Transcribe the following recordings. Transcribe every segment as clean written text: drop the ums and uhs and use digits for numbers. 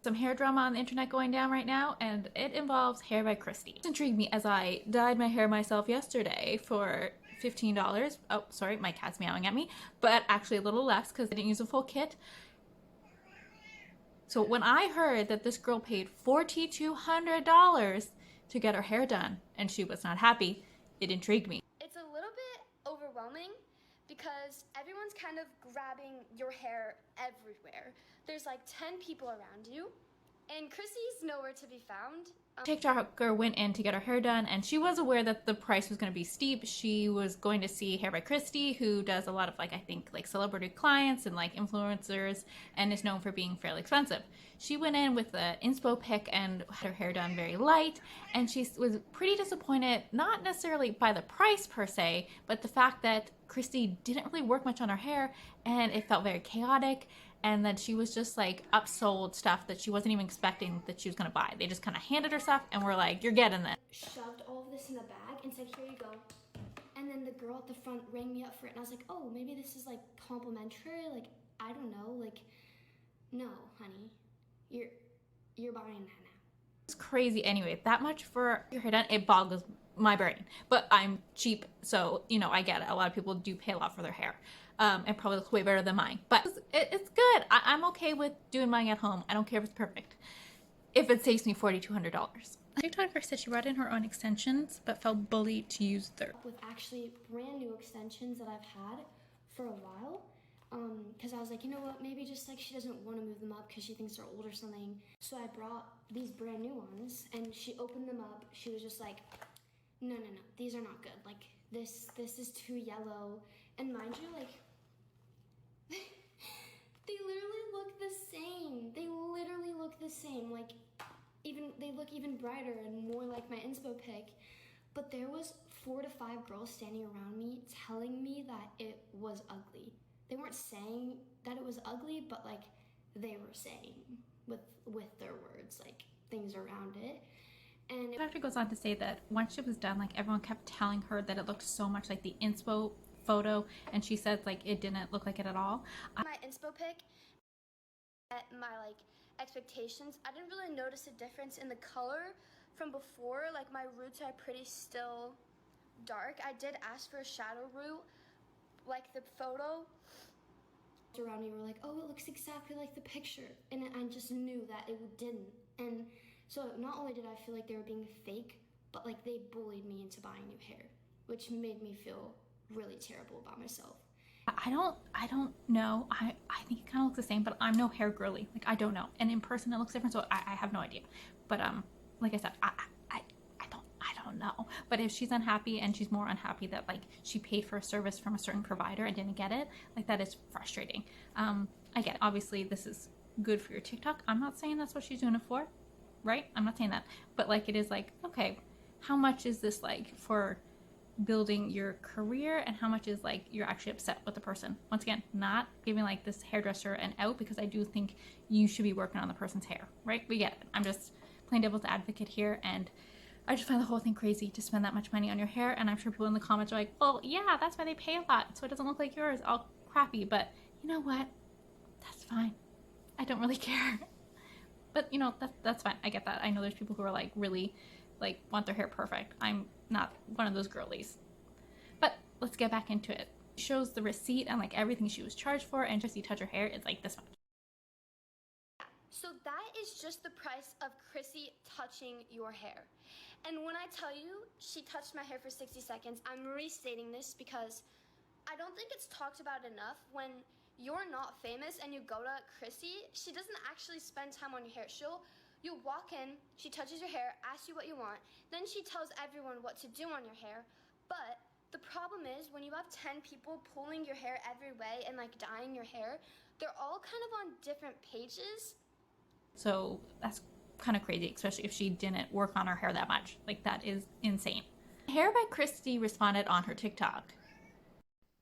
Some hair drama on the internet going down right now, and it involves hair by Christy. It intrigued me as I dyed my hair myself yesterday for $15. Oh, sorry, my cat's meowing at me, but actually a little less because I didn't use a full kit. So when I heard that this girl paid $4,200 to get her hair done and she was not happy, it intrigued me. It's a little bit overwhelming because everyone's kind of grabbing your hair everywhere. There's like 10 people around you, and Chrissy's nowhere to be found. TikToker went in to get her hair done, and she was aware that the price was going to be steep. She was going to see Hair by Christy, who does a lot of I think celebrity clients and influencers, and is known for being fairly expensive. She went in with the inspo pick and had her hair done very light, and she was pretty disappointed, not necessarily by the price per se, but the fact that Christy didn't really work much on her hair, and it felt very chaotic. And then she was just upsold stuff that she wasn't even expecting that she was gonna buy. They just kind of handed her stuff and were like, you're getting this. Shoved all of this in the bag and said, here you go. And then the girl at the front rang me up for it, and I was like, oh, maybe this is complimentary, I don't know, no, honey, you're buying that now. It's crazy. Anyway, that much for your hair done, it boggles my brain. But I'm cheap, so I get it. A lot of people do pay a lot for their hair. And probably looks way better than mine. But it's good. I'm okay with doing mine at home. I don't care if it's perfect. If it saves me $4,200. TikToker said she brought in her own extensions, but felt bullied to use theirs. With actually brand new extensions that I've had for a while. Because I was like, you know what, maybe just she doesn't want to move them up because she thinks they're old or something. So I brought these brand new ones, and she opened them up. She was just like, no, these are not good. This is too yellow. And mind you, they literally look the same. They literally look the same. They look even brighter and more like my inspo pic. But there was 4 to 5 girls standing around me telling me that it was ugly. They weren't saying that it was ugly, but they were saying with their words, things around it. And the doctor goes on to say that once she was done, everyone kept telling her that it looked so much like the inspo photo, and she said it didn't look like it at all. My inspo pic at my expectations, I didn't really notice a difference in the color from before. My roots are pretty still dark. I did ask for a shadow root the photo. Around me were like, oh, it looks exactly like the picture, and I just knew that it didn't. And so not only did I feel like they were being fake, but they bullied me into buying new hair, which made me feel really terrible about myself. I don't know. I think it kind of looks the same, but I'm no hair girly. I don't know. And in person it looks different, so I have no idea. But like I said, I don't know. But if she's unhappy, and she's more unhappy that she paid for a service from a certain provider and didn't get it, that is frustrating. I get it. Obviously this is good for your TikTok. I'm not saying that's what she's doing it for, right? I'm not saying that. But it is okay, how much is this for building your career, and how much is you're actually upset with the person? Once again, not giving this hairdresser an out, because I do think you should be working on the person's hair, right? We get it. I'm just playing devil's advocate here, and I just find the whole thing crazy to spend that much money on your hair. And I'm sure people in the comments are like, well, yeah, that's why they pay a lot, so it doesn't look like yours all crappy. But you know what, that's fine. I don't really care. But that's fine. I get that. I know there's people who are really want their hair perfect. I'm not one of those girlies. But let's get back into it. It shows the receipt and everything she was charged for, and just you touch her hair, it's this much. So that is just the price of Chrissy touching your hair. And when I tell you she touched my hair for 60 seconds, I'm restating this because I don't think it's talked about enough. When you're not famous and you go to Chrissy, she doesn't actually spend time on your hair. You walk in, she touches your hair, asks you what you want, then she tells everyone what to do on your hair. But the problem is, when you have 10 people pulling your hair every way and dyeing your hair, they're all kind of on different pages. So that's kind of crazy, especially if she didn't work on her hair that much. That is insane. Hair by Christy responded on her TikTok.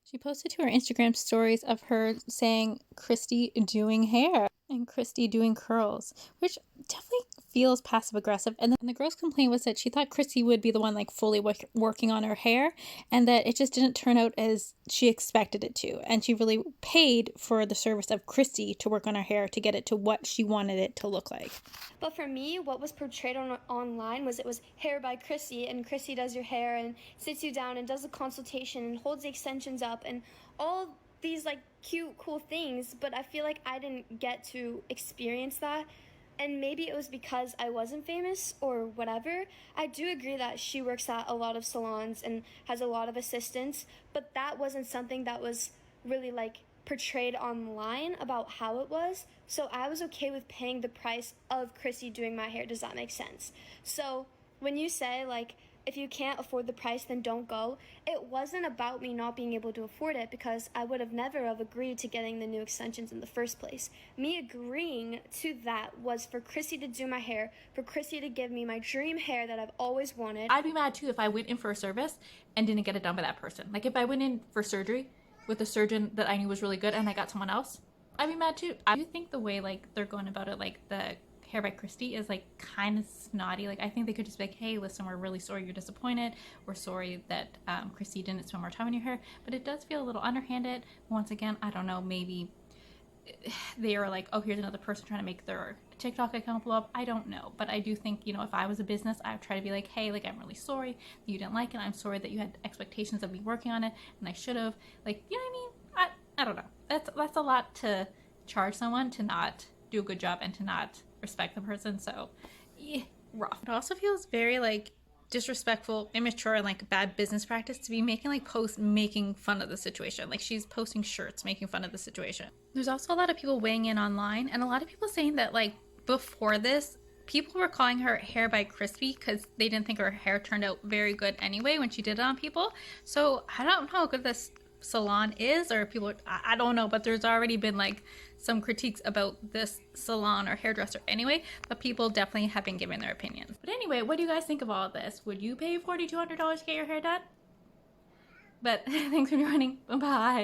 She posted to her Instagram stories of her saying Christy doing hair and Christy doing curls, which definitely feels passive aggressive. And then the girl's complaint was that she thought Chrissy would be the one like fully working on her hair, and that it just didn't turn out as she expected it to. And she really paid for the service of Chrissy to work on her hair to get it to what she wanted it to look like. But for me, what was portrayed online was it was hair by Chrissy, and Chrissy does your hair and sits you down and does a consultation and holds the extensions up and all these like cute, cool things. But I feel like I didn't get to experience that. And maybe it was because I wasn't famous or whatever. I do agree that she works at a lot of salons and has a lot of assistants, but that wasn't something that was really like portrayed online about how it was. So I was okay with paying the price of Chrissy doing my hair. Does that make sense? So when you say like, if you can't afford the price, then don't go, it wasn't about me not being able to afford it, because I would have never have agreed to getting the new extensions in the first place. Me agreeing to that was for Chrissy to do my hair, for Chrissy to give me my dream hair that I've always wanted. I'd be mad too if I went in for a service and didn't get it done by that person. Like if I went in for surgery with a surgeon that I knew was really good and I got someone else, I'd be mad too. I do think the way like they're going about it, like the Hair by Christy, is like kind of snotty. Like I think they could just be like, hey, listen, we're really sorry you're disappointed. We're sorry that Christy didn't spend more time on your hair. But it does feel a little underhanded. Once again, I don't know, maybe they are like, oh, here's another person trying to make their TikTok account blow up. I don't know. But I do think, you know, if I was a business, I would try to be like, hey, like I'm really sorry that you didn't like it. I'm sorry that you had expectations of me working on it and I should have. Like, you know what I mean? I don't know. That's a lot to charge someone to not do a good job and to not respect the person. So yeah, rough. It also feels very like disrespectful, immature, and like bad business practice to be making like posts making fun of the situation. Like she's posting shirts making fun of the situation. There's also a lot of people weighing in online, and a lot of people saying that like before this, people were calling her Hair by Crispy because they didn't think her hair turned out very good anyway when she did it on people. So I don't know how good this salon is, or people, I don't know, but there's already been like some critiques about this salon or hairdresser anyway, but people definitely have been giving their opinions. But anyway, what do you guys think of all of this? Would you pay $4,200 to get your hair done? But thanks for joining. Bye.